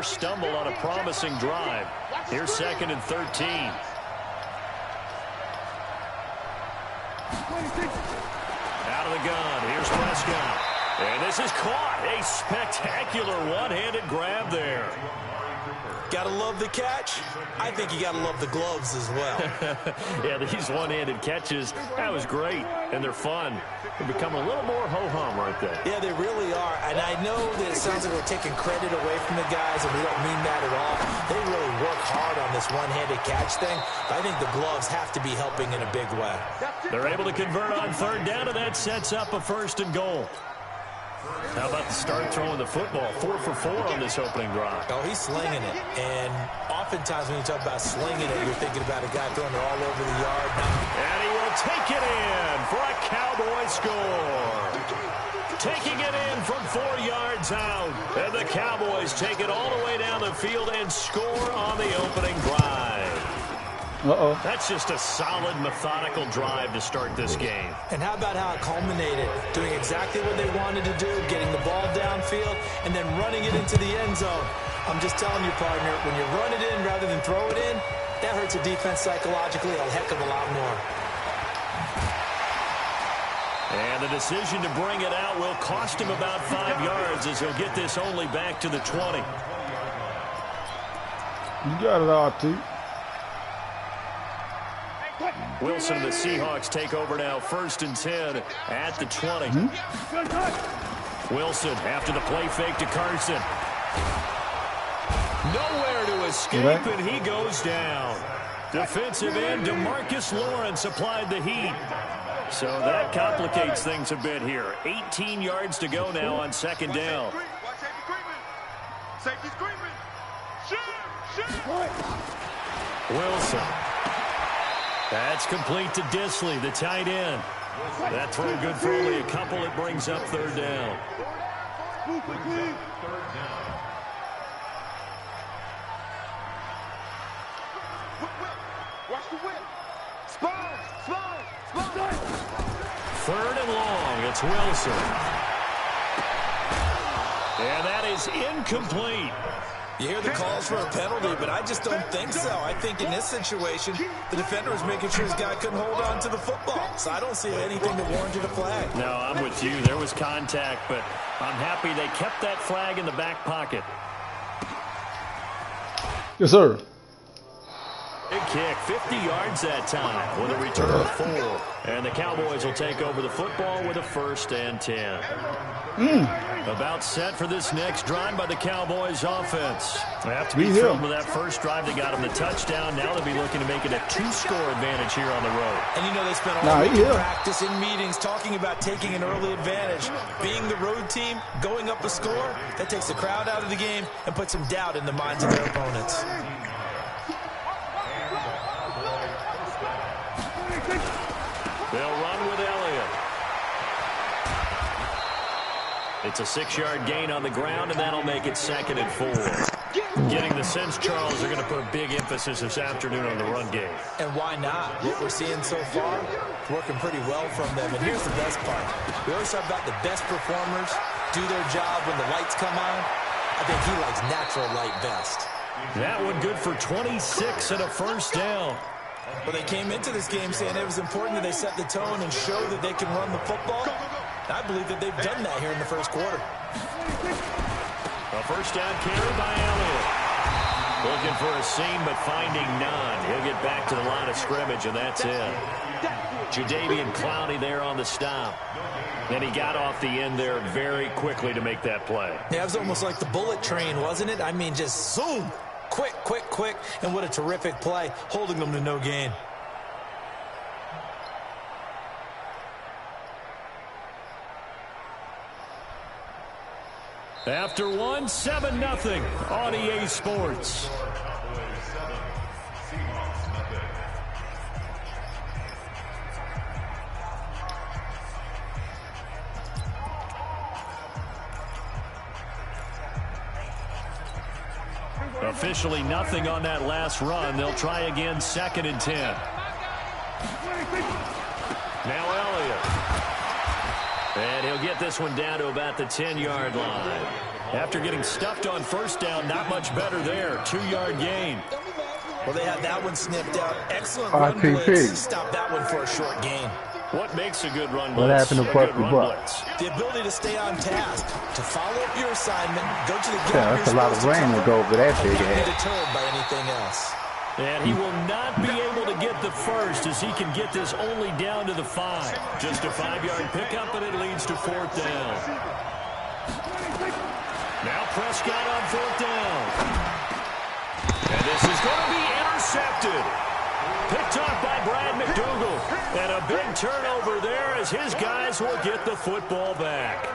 first stumble on a promising drive. Here's 2nd and 13. Out of the gun. Here's Prescott. And this is caught. A spectacular one-handed grab there. Gotta love the catch. I think you gotta love the gloves as well. Yeah, these one-handed catches, that was great. And they're fun. They become a little more ho-hum right there. Yeah, they really are. And I know that it sounds like we're taking credit away from the guys, and we don't mean that at all. They really work hard on this one-handed catch thing. I think the gloves have to be helping in a big way. They're able to convert on 3rd down, and that sets up a 1st and goal. How about the start throwing the football? 4 for 4 on this opening drive. Oh, he's slinging it. And oftentimes when you talk about slinging it, you're thinking about a guy throwing it all over the yard. And he will take it in for a Cowboy score. Taking it in from 4 yards out. And the Cowboys take it all the way down the field and score on the opening drive. Uh-oh. That's just a solid, methodical drive to start this game. And how about how it culminated? Doing exactly what they wanted to do, getting the ball downfield, and then running it into the end zone. I'm just telling you, partner, when you run it in rather than throw it in, that hurts a defense psychologically a heck of a lot more. And the decision to bring it out will cost him about 5 yards as he'll get this only back to the 20. You got it, RT. Wilson and the Seahawks take over now, 1st and 10 at the 20. Wilson after the play fake to Carson. Nowhere to escape, and he goes down. Defensive end DeMarcus Lawrence applied the heat. So that complicates things a bit here. 18 yards to go now on 2nd down. Wilson. That's complete to Disley, the tight end. That throw good for only a couple. It brings up 3rd down. Watch the whip. Spawn. 3rd and long. It's Wilson. And that is incomplete. You hear the calls for a penalty, but I just don't think so. I think in this situation, the defender was making sure his guy couldn't hold on to the football. So I don't see anything that warranted a flag. No, I'm with you. There was contact, but I'm happy they kept that flag in the back pocket. Yes, sir. Big kick, 50 yards that time with a return of 4. And the Cowboys will take over the football with a 1st and 10. About set for this next drive by the Cowboys offense. They have to be thrilled with that first drive. They got them the touchdown. Now they'll be looking to make it a 2-score advantage here on the road. And you know they spent all week in practice in meetings talking about taking an early advantage. Being the road team, going up a score, that takes the crowd out of the game and puts some doubt in the minds of their opponents. They'll run with Elliott. It's a 6-yard gain on the ground, and that'll make it 2nd and 4. Getting the sense, Charles, they're going to put a big emphasis this afternoon on the run game. And why not? What we're seeing so far, working pretty well from them. And here's the best part. We always talk about the best performers do their job when the lights come on. I think he likes natural light best. That one good for 26 and a 1st down. But they came into this game saying it was important that they set the tone and show that they can run the football. I believe that they've done that here in the first quarter. A 1st down carry by Elliott. Looking for a seam, but finding none. He'll get back to the line of scrimmage, and that's it. Jadeveon Clowney there on the stop. And he got off the end there very quickly to make that play. Yeah, it was almost like the bullet train, wasn't it? I mean, just zoom. Quick, quick, quick. And what a terrific play, holding them to no gain. After one, 7-0 on EA Sports. Officially nothing on that last run. They'll try again, 2nd and 10. Now Elliott. And he'll get this one down to about the 10-yard line. After getting stuffed on first down, not much better there. 2-yard gain. Well, they had that one snipped out. Excellent run blitz. Stop that one for a short gain. What makes a good run blitz? What happened to a good run Buck? blitz? The ability to stay on task, to follow up your assignment, go to the gap. Yeah, that's a lot of rain to go over that big Not be ass. deterred by anything else. And he will not be able to get the first as he can get this only down to the 5. Just a 5-yard pickup, and it leads to 4th down. Now Prescott on 4th down. And this is going to be intercepted. Picked off by Brad McDougal. And a big turnover there as his guys will get the football back.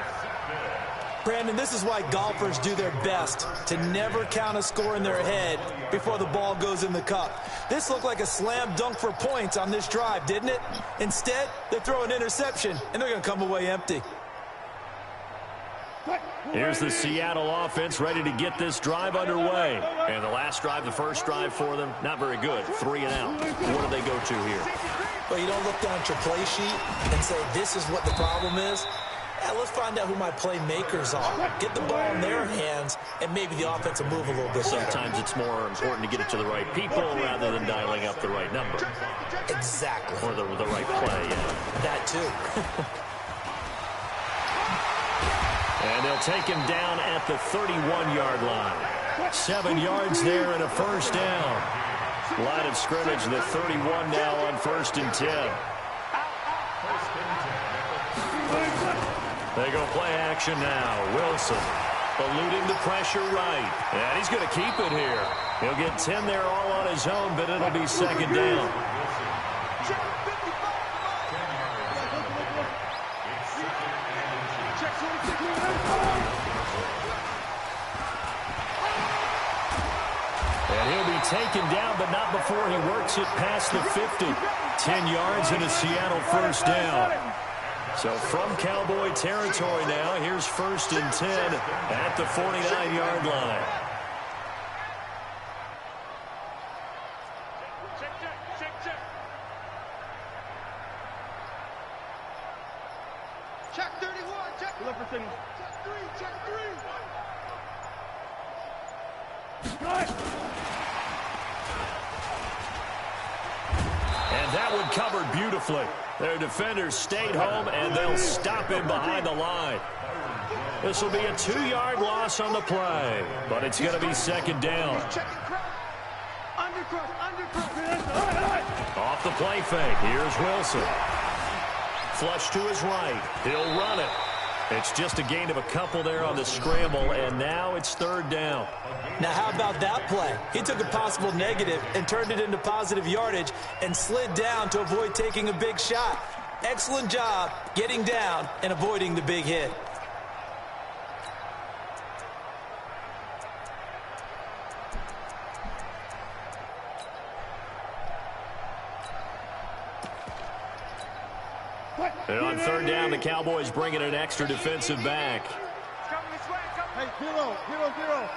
Brandon, this is why golfers do their best to never count a score in their head before the ball goes in the cup. This looked like a slam dunk for points on this drive, didn't it? Instead, they throw an interception, and they're going to come away empty. Here's the Seattle offense ready to get this drive underway. And the last drive, the first drive for them, not very good. 3 and out. What do they go to here? Well, you don't look down at your play sheet and say, this is what the problem is. Yeah, let's find out who my playmakers are. Get the ball in their hands, and maybe the offense will move a little bit better. Sometimes it's more important to get it to the right people rather than dialing up the right number. Exactly. Or the right play, yeah. That too. And they'll take him down at the 31-yard line. 7 yards there and a first down. Line of scrimmage, the 31 now on 1st and 10. They go play action now. Wilson eluding the pressure right. And he's going to keep it here. He'll get 10 there all on his own, but it'll be 2nd down. And he'll be taken down, but not before he works it past the 50. 10 yards and a Seattle first down. So from Cowboy territory now, here's 1st and 10 at the 49-yard line. Check 31, check 3, check 3. And that one covered beautifully. Their defenders stayed home, and they'll stop him behind the line. This will be a 2-yard loss on the play, but it's going to be 2nd down. Off the play fake, here's Wilson. Flush to his right, he'll run it. It's just a gain of a couple there on the scramble, and now it's 3rd down. Now, how about that play? He took a possible negative and turned it into positive yardage and slid down to avoid taking a big shot. Excellent job getting down and avoiding the big hit. And on 3rd down, the Cowboys bringing an extra defensive back. Hey, 0, 0, 0.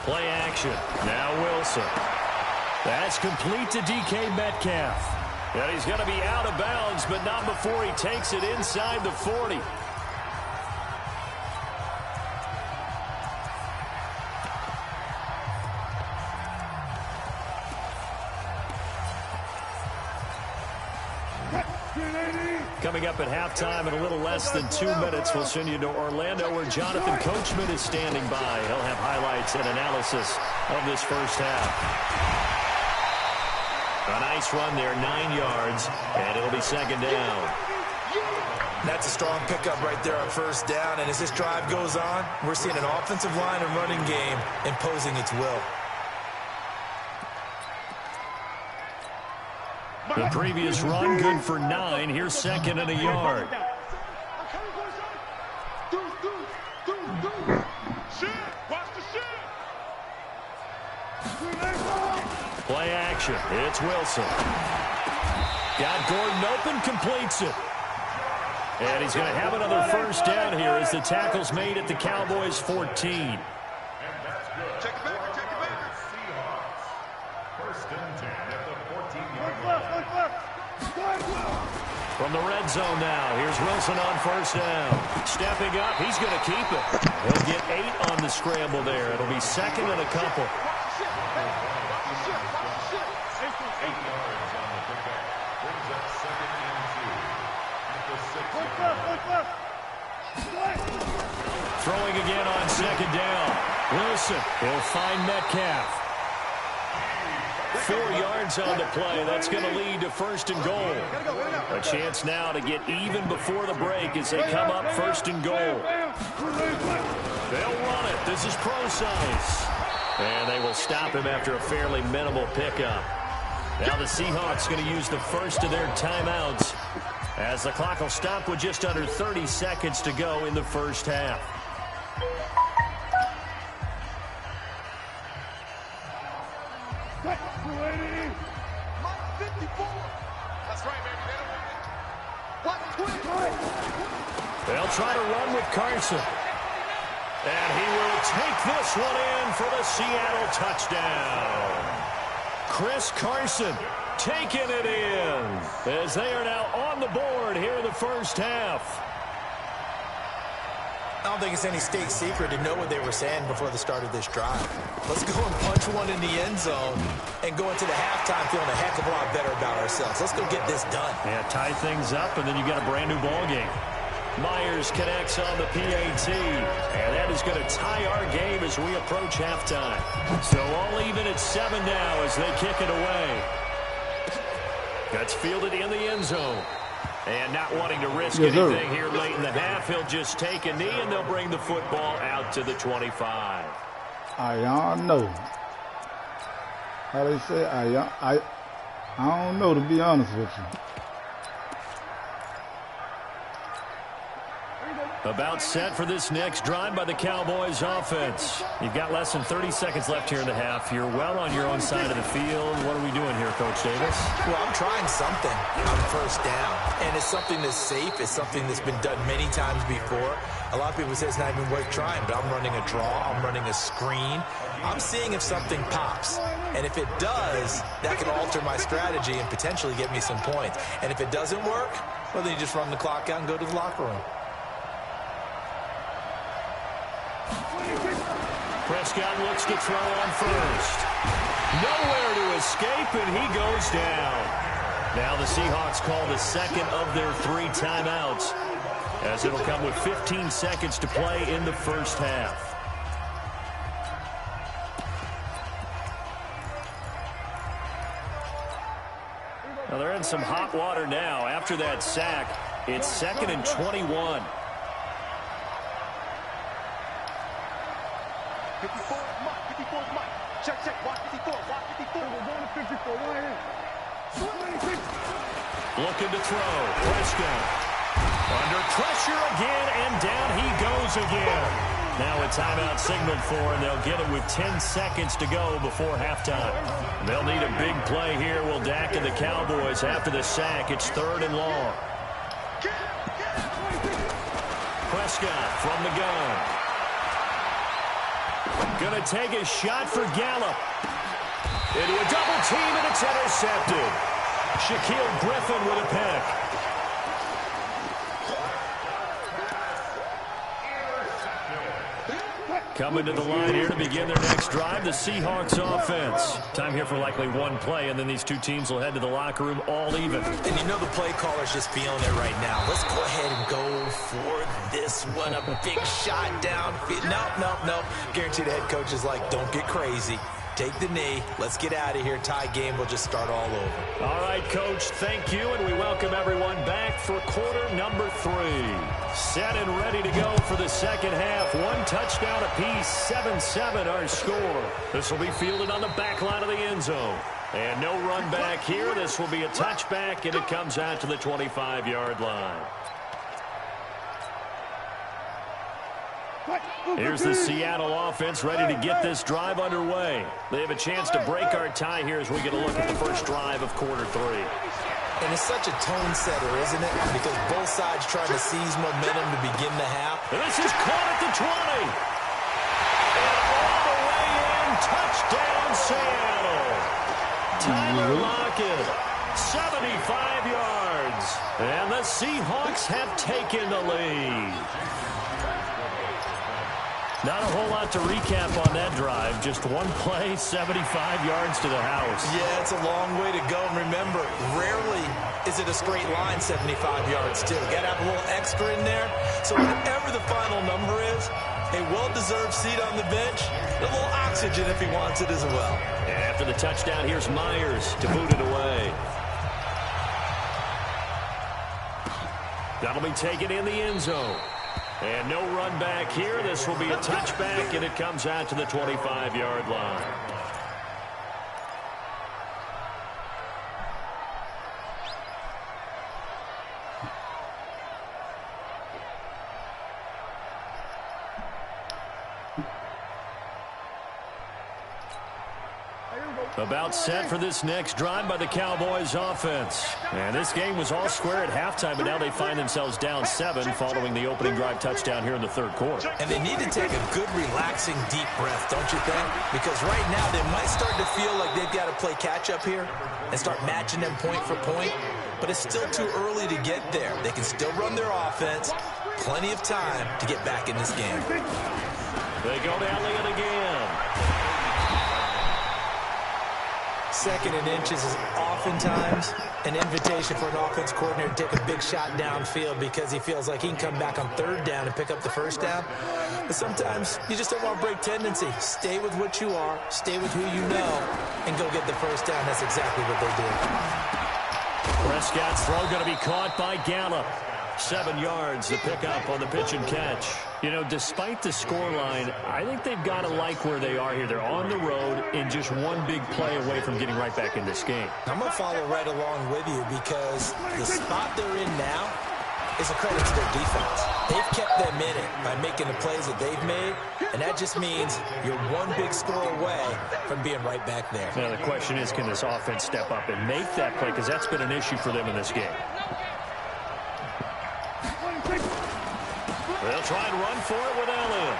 Play action. Now Wilson. That's complete to DK Metcalf. And he's going to be out of bounds, but not before he takes it inside the 40. Coming up at halftime in a little less than 2 minutes, we'll send you to Orlando where Jonathan Coachman is standing by. He'll have highlights and analysis of this first half. A nice run there, 9 yards, and it'll be 2nd down. That's a strong pickup right there on 1st down, and as this drive goes on, we're seeing an offensive line and running game imposing its will. The previous run, good for 9. Here's 2nd and a yard. Play action. It's Wilson. Got Gordon open, completes it. And he's going to have another first down here as the tackle's made at the Cowboys' 14. From the red zone now, here's Wilson on first down. Stepping up, he's going to keep it. He'll get 8 on the scramble there. It'll be second and a couple. Throwing again on second down. Wilson, he'll find Metcalf. 4 yards on the play. That's going to lead to first and goal. A chance now to get even before the break as they come up first and goal. They'll run it. This is Pro-Size. And they will stop him after a fairly minimal pickup. Now the Seahawks going to use the first of their timeouts as the clock will stop with just under 30 seconds to go in the first half. They'll try to run with Carson. And he will take this one in for the Seattle touchdown. Chris Carson taking it in as they are now on the board here in the first half. I don't think it's any state secret to know what they were saying before the start of this drive. Let's go and punch one in the end zone and go into the halftime feeling a heck of a lot better about ourselves. Let's go get this done. Yeah, tie things up, and then you got a brand new ball game. Myers connects on the PAT, and that is going to tie our game as we approach halftime. So all even at 7 now as they kick it away. That's fielded in the end zone. And not wanting to risk anything here late in the half, he'll just take a knee, and they'll bring the football out to the 25. I don't know. How they say, I don't know, to be honest with you. About set for this next drive by the Cowboys offense. You've got less than 30 seconds left here in the half. You're well on your own side of the field. What are we doing here, Coach Davis? Well, I'm trying something on first down. And it's something that's safe. It's something that's been done many times before. A lot of people say it's not even worth trying, but I'm running a draw. I'm running a screen. I'm seeing if something pops. And if it does, that can alter my strategy and potentially get me some points. And if it doesn't work, well, then you just run the clock out and go to the locker room. Prescott looks to throw on first. Nowhere to escape, and he goes down. Now the Seahawks call the second of their 3 timeouts, as it'll come with 15 seconds to play in the first half. Now they're in some hot water now. After that sack, it's 2nd and 21. 54, Mike, 54, Mike. Check, watch 54, watch 54. We're going to 54, right here. Looking to throw. Prescott. Under pressure again, and down he goes again. Now a timeout signaled for, and they'll get it with 10 seconds to go before halftime. They'll need a big play here, will Dak and the Cowboys. After the sack, it's 3rd and long. Prescott from the gun. Going to take a shot for Gallup. Into a double team, and it's intercepted. Shaquille Griffin with a pick. Coming to the line here to begin their next drive, the Seahawks offense. Time here for likely one play, and then these two teams will head to the locker room all even. And you know the play caller's just feeling it right now. Let's go ahead and go for this one. A big shot down. Nope. Guarantee the head coach is like, don't get crazy. Take the knee. Let's get out of here. Tie game. We'll just start all over. All right, Coach, thank you, and we welcome everyone back for quarter number 3. Set and ready to go for the second half. 1 touchdown apiece, 7-7 our score. This will be fielded on the back line of the end zone. And no run back here. This will be a touchback, and it comes out to the 25-yard line. Here's the Seattle offense ready to get this drive underway. They have a chance to break our tie here as we get a look at the first drive of quarter 3. And it's such a tone setter, isn't it? Because both sides trying to seize momentum to begin the half. And this is caught at the 20. And all the way in, touchdown Seattle. Tyler Lockett 75 yards. And the Seahawks have taken the lead. Not a whole lot to recap on that drive. Just one play, 75 yards to the house. Yeah, it's a long way to go. And remember, rarely is it a straight line 75 yards, too. Got to have a little extra in there. So whatever the final number is, a well-deserved seat on the bench, a little oxygen if he wants it as well. And after the touchdown, here's Myers to boot it away. That'll be taken in the end zone. And no run back here. This will be a touchback, and it comes out to the 25-yard line. About set for this next drive by the Cowboys offense. And this game was all square at halftime, but now they find themselves down 7 following the opening drive touchdown here in the third quarter. And they need to take a good, relaxing, deep breath, don't you think? Because right now they might start to feel like they've got to play catch-up here and start matching them point for point. But it's still too early to get there. They can still run their offense. Plenty of time to get back in this game. They go to Elliott again. Second and inches is oftentimes an invitation for an offense coordinator to take a big shot downfield because he feels like he can come back on third down and pick up the first down. But sometimes you just don't want to break tendency. Stay with what you are, stay with who you know, and go get the first down. That's exactly what they did. Prescott's throw going to be caught by Gallup. 7 yards to pick up on the pitch and catch. You know, despite the scoreline, I think they've got to like where they are here. They're on the road and just one big play away from getting right back in this game. I'm going to follow right along with you because the spot they're in now is a credit to their defense. They've kept them in it by making the plays that they've made, and that just means you're one big score away from being right back there. Now, the question is, can this offense step up and make that play? Because that's been an issue for them in this game. They'll try and run for it with Elliott.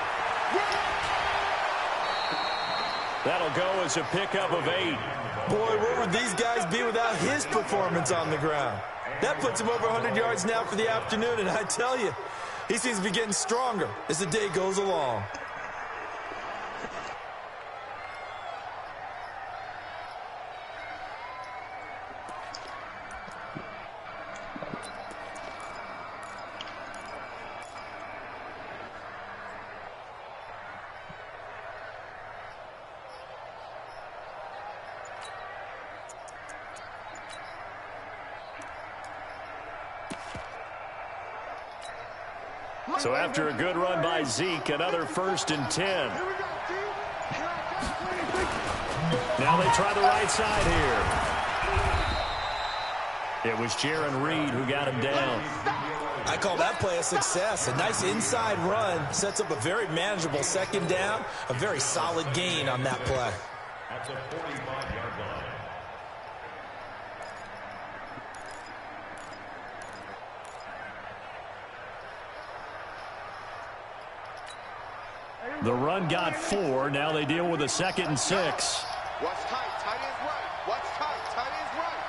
That'll go as a pickup of 8. Boy, where would these guys be without his performance on the ground? That puts him over 100 yards now for the afternoon, and I tell you, he seems to be getting stronger as the day goes along. So after a good run by Zeke, another 1st and 10. Now they try the right side here. It was Jaron Reed who got him down. I call that play a success. A nice inside run sets up a very manageable second down. A very solid gain on that play. That's a 45-yard line. The run got 4. Now they deal with a 2nd and 6. Watch tight. Tight ends right. Watch tight. Tight ends right.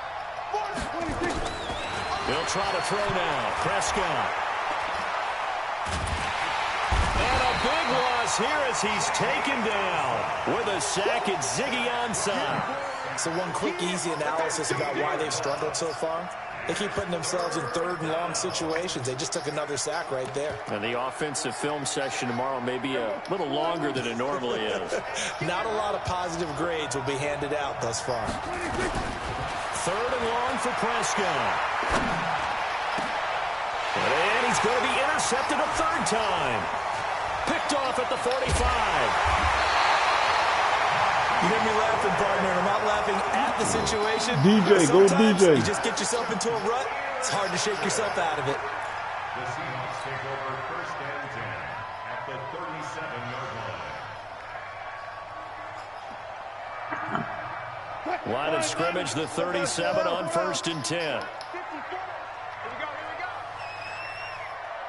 They'll try to throw now. Prescott. And a big loss here as he's taken down. With a sack, it's Ziggy Ansah. So one quick, easy analysis about why they've struggled so far. They keep putting themselves in 3rd and long situations. They just took another sack right there. And the offensive film session tomorrow may be a little longer than it normally is. Not a lot of positive grades will be handed out thus far. 3rd and long for Prescott. And he's going to be intercepted a 3rd time. Picked off at the 45. You hear me laughing, partner, and I'm not laughing at the situation. DJ, go DJ. You just get yourself into a rut, it's hard to shake yourself out of it. The Seahawks take over 1st and 10 at the 37-yard line. Line of scrimmage, the 37 on 1st and 10. Here we go.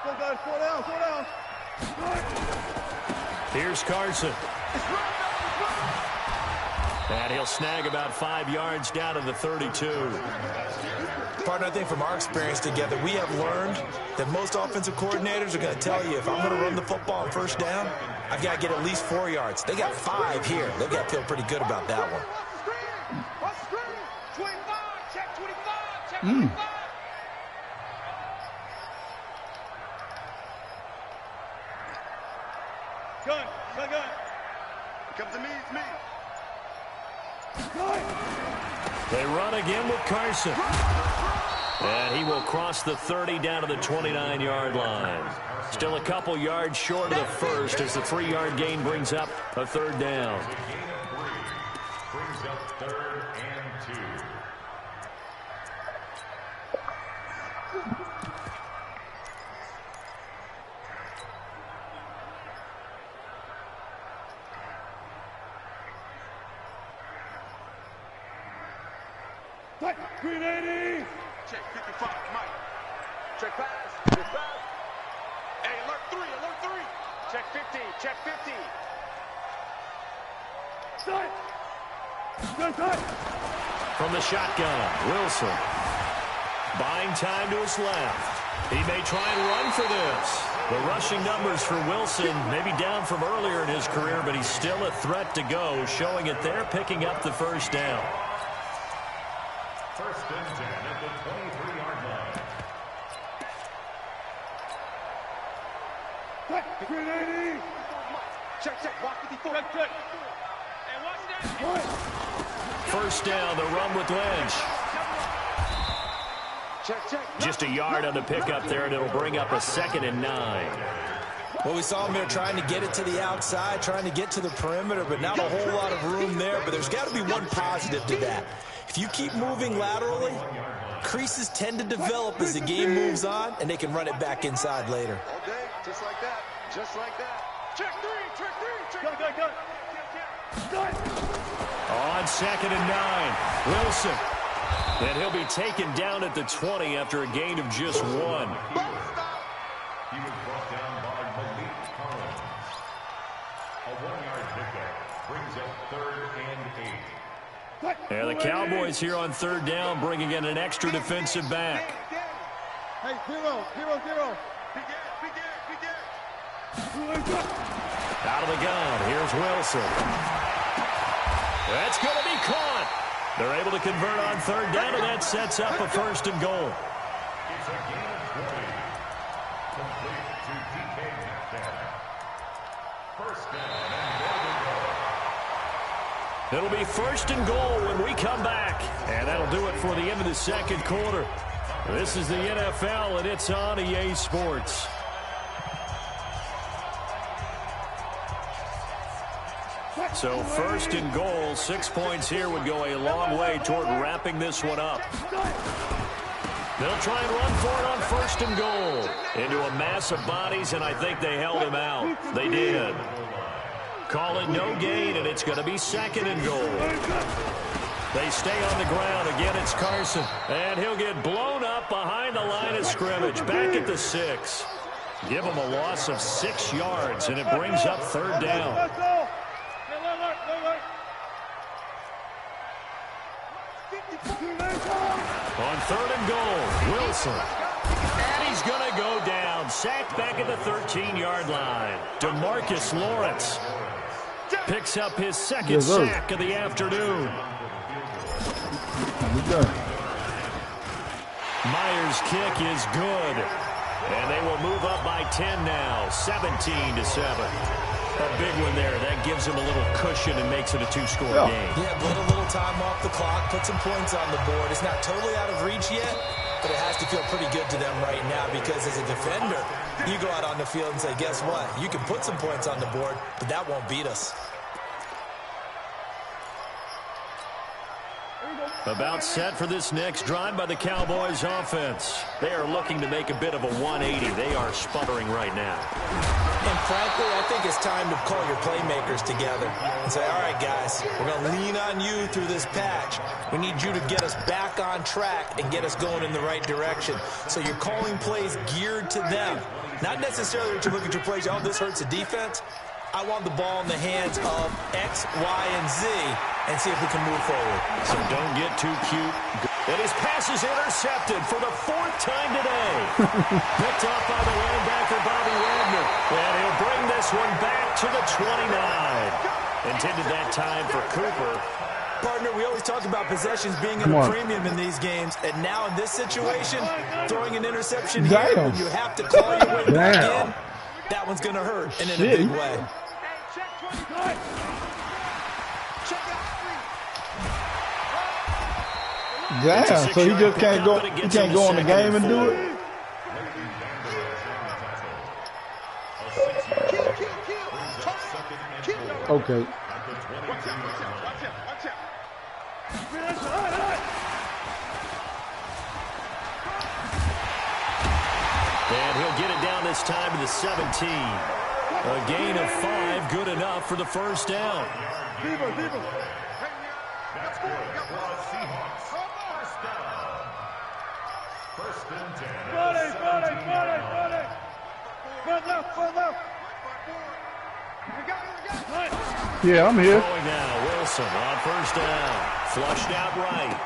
Go, guys. Slow down. Here's Carson. And he'll snag about 5 yards down to the 32. Partner, I think from our experience together, we have learned that most offensive coordinators are going to tell you, if I'm going to run the football on first down, I've got to get at least 4 yards. They got 5 here. They've got to feel pretty good about that one. Check 25, check 25. Gun. Here comes to me, it's me. They run again with Carson. And he will cross the 30 down to the 29-yard line. Still a couple yards short of the first as the 3-yard gain brings up a third down. Brings up 3rd and 2. Green 80. Check 55, Mike. Check pass. Check pass. Hey, alert 3, alert 3. Check 50, check 50. Start. Start. From the shotgun, Wilson. Buying time to his left. He may try and run for this. The rushing numbers for Wilson may be down from earlier in his career, but he's still a threat to go, showing it there, picking up the first down. 1st and 10 at the 23-yard line. Green 80. Check. Walk 54. Check. And watch that. First down, the run with Lynch. Check. Just a yard on the pickup there, and it'll bring up a 2nd and 9. Well, we saw him there trying to get it to the outside, trying to get to the perimeter, but not a whole lot of room there. But there's got to be one positive to that. If you keep moving laterally, creases tend to develop as the game moves on, and they can run it back inside later. All day, just like that. Just like that. Check 3, check 3, check. Go. On 2nd and 9, Wilson. And he'll be taken down at the 20 after a gain of just 1. He was brought down by Malik Collins. A 1-yard pickup brings up 3rd and 8. And the Cowboys here on 3rd down, bringing in an extra defensive back. Hey, 0. Out of the gun, here's Wilson. That's going to be caught. They're able to convert on 3rd down, and that sets up a 1st and goal. It's a gain of 20. Complete to DK Metcalf. 1st down and more than goal. It'll be 1st and goal when we come back. And that'll do it for the end of the 2nd quarter. This is the NFL, and it's on EA Sports. So 1st and goal, 6 points here would go a long way toward wrapping this one up. They'll try and run for it on 1st and goal. Into a mass of bodies, and I think they held him out. They did. Call it no gain, and it's going to be 2nd and goal. They stay on the ground. Again, it's Carson. And he'll get blown up behind the line of scrimmage. Back at the 6. Give him a loss of 6 yards, and it brings up 3rd down. On 3rd and goal, Wilson. And he's going to go down. Sacked back at the 13-yard line. DeMarcus Lawrence picks up his 2nd sack of the afternoon. Myers' kick is good. And they will move up by 10 now, 17-7. A big one there. That gives them a little cushion and makes it a 2-score game. Yeah, but a little time off the clock, put some points on the board. It's not totally out of reach yet, but it has to feel pretty good to them right now because as a defender, you go out on the field and say, guess what? You can put some points on the board, but that won't beat us. About set for this next drive by the Cowboys offense. They are looking to make a bit of a 180. They are sputtering right now. And frankly, I think it's time to call your playmakers together and say, all right, guys, we're going to lean on you through this patch. We need you to get us back on track and get us going in the right direction. So you're calling plays geared to them. Not necessarily that you look at your plays, oh, this hurts the defense. I want the ball in the hands of X, Y, and Z. and see if we can move forward. So don't get too cute. And his pass is intercepted for the 4th time today. Picked off by the linebacker, Bobby Wagner. And he'll bring this one back to the 29. Intended that time for Cooper. Partner, we always talk about possessions being at a premium in these games, and now in this situation, throwing an interception here when you have to claw your way back in, that one's going to hurt, and in a big way. Damn, so he just can't go in the game and do it? Okay. And he'll get it down this time to the 17. A gain of 5, good enough for the first down. That's good for the Seahawks. First down. First and 10. Yeah, I'm here. Going now, Wilson on first down. Flushed out right.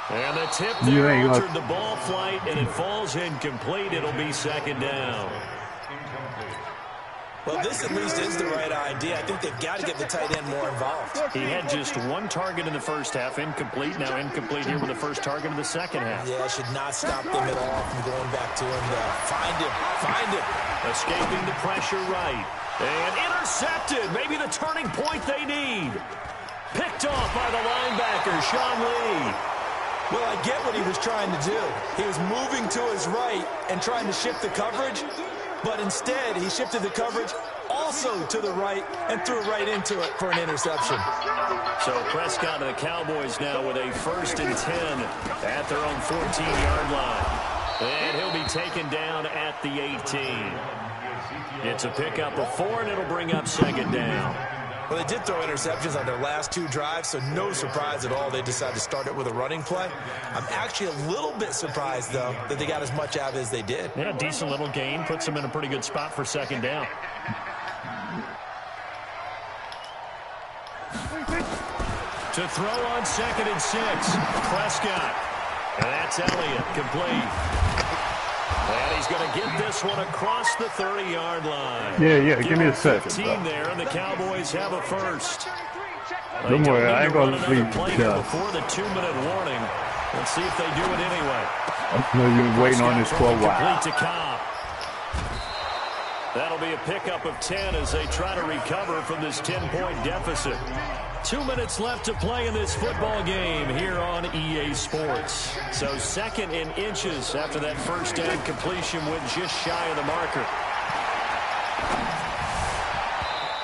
And the tip there altered the ball flight, and it falls incomplete. It'll be second down. Well, this at least is the right idea. I think they've got to get the tight end more involved. He had just 1 target in the first half, incomplete. Now incomplete here with the first target of the second half. Yeah, should not stop them at all from going back to him. Find him. Escaping the pressure right. And intercepted. Maybe the turning point they need. Picked off by the linebacker, Sean Lee. Well, I get what he was trying to do. He was moving to his right and trying to shift the coverage, but instead he shifted the coverage also to the right and threw right into it for an interception. So Prescott and the Cowboys now with a 1st and 10 at their own 14-yard line. And he'll be taken down at the 18. It's a pickup of 4, and it'll bring up second down. Well, they did throw interceptions on their last 2 drives, so no surprise at all they decided to start it with a running play. I'm actually a little bit surprised, though, that they got as much out of it as they did. Yeah, decent little gain. Puts them in a pretty good spot for second down. To throw on 2nd and 6. Prescott. And that's Elliott, complete. And he's going to get this one across the 30-yard line. Yeah, give me a second. 15 there, and the Cowboys have a first. Don't worry, I ain't going to leave before the 2-minute warning. Let's see if they do it anyway. I know you've been waiting on this for a while. To Cobb. That'll be a pickup of 10 as they try to recover from this 10-point deficit. 2 minutes left to play in this football game here on EA Sports. So 2nd and inches after that first down completion went just shy of the marker.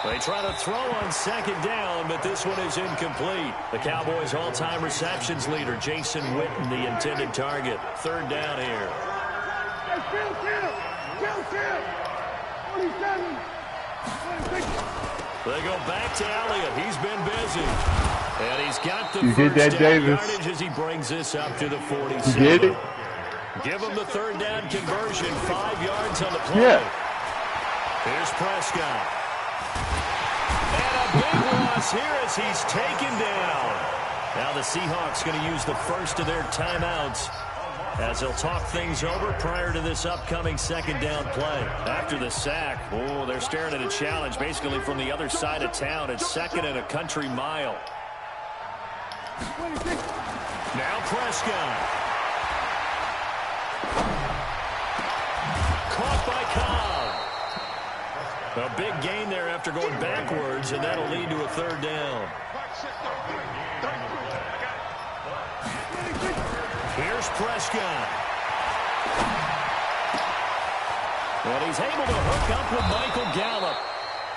They try to throw on 2nd down, but this one is incomplete. The Cowboys' all-time receptions leader, Jason Witten, the intended target. 3rd down here. They go back to Elliott. He's been busy. And he's got the first down yardage as he brings this up to the 47. You did it? Give him the 3rd down conversion. 5 yards on the play. Yeah. Here's Prescott. And a big loss here as he's taken down. Now the Seahawks going to use the first of their timeouts as they'll talk things over prior to this upcoming 2nd down play. After the sack, they're staring at a challenge basically from the other side of town. It's 2nd and a country mile. Now Prescott. Caught by Cobb. A big gain there after going backwards, and that'll lead to a 3rd down. Here's Prescott. And he's able to hook up with Michael Gallup.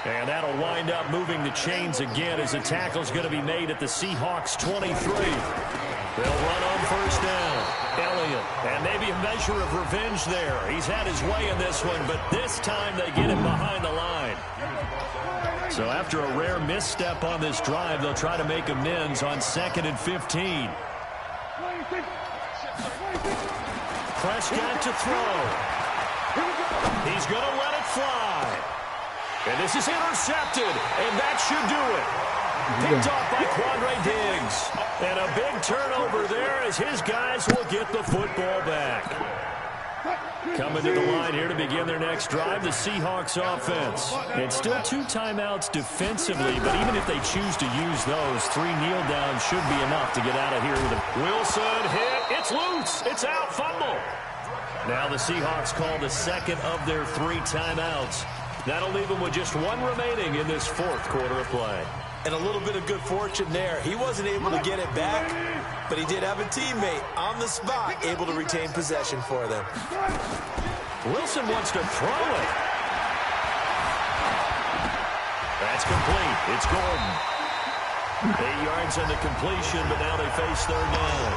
And that'll wind up moving the chains again as the tackle's going to be made at the Seahawks 23. They'll run on 1st down. Elliott. And maybe a measure of revenge there. He's had his way in this one, but this time they get him behind the line. So after a rare misstep on this drive, they'll try to make amends on 2nd and 15. Prescott to throw. He's going to let it fly. And this is intercepted, and that should do it. Picked off by Quandre Diggs. And a big turnover there as his guys will get the football back. Coming to the line here to begin their next drive, the Seahawks offense. And still 2 timeouts defensively, but even if they choose to use those, 3 kneel downs should be enough to get out of here with a Wilson hit. It's loose. It's out. Fumble. Now the Seahawks call the second of their 3 timeouts. That'll leave them with just 1 remaining in this 4th quarter of play. And a little bit of good fortune there. He wasn't able to get it back, but he did have a teammate on the spot able to retain possession for them. Wilson wants to throw it. That's complete. It's Gordon. 8 yards on the completion, but now they face 3rd down.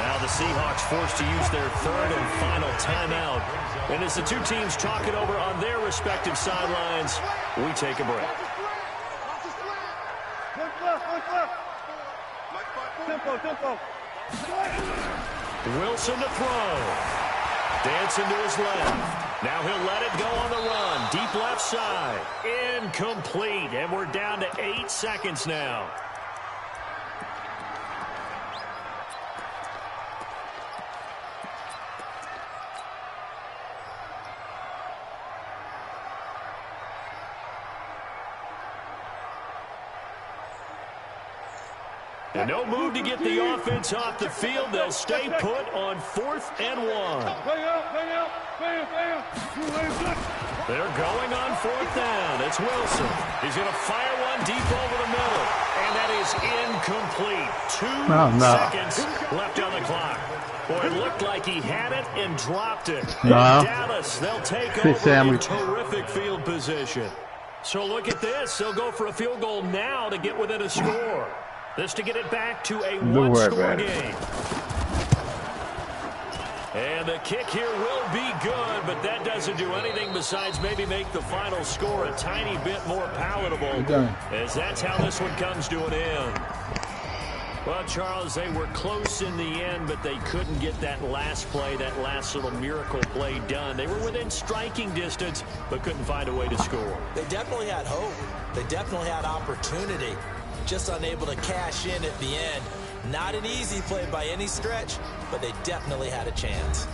Now the Seahawks forced to use their 3rd and final timeout. And as the 2 teams talk it over on their respective sidelines, we take a break. Tempo. Wilson to throw. Dancing to his left. Now he'll let it go on the run. Deep left side. Incomplete. And we're down to 8 seconds now. And no move to get the offense off the field. They'll stay put on 4th and 1. They're going on 4th down. It's Wilson. He's going to fire one deep over the middle. And that is incomplete. 2 seconds left on the clock. Boy, it looked like he had it and dropped it. Dallas, they'll take over in terrific field position. So look at this. They'll go for a field goal now to get within a score. This to get it back to a 1-score game. And the kick here will be good, but that doesn't do anything besides maybe make the final score a tiny bit more palatable, as that's how this one comes to an end. Well, Charles, they were close in the end, but they couldn't get that last play, that last little miracle play done. They were within striking distance, but couldn't find a way to score. They definitely had hope. They definitely had opportunity. Just unable to cash in at the end. Not an easy play by any stretch, but they definitely had a chance.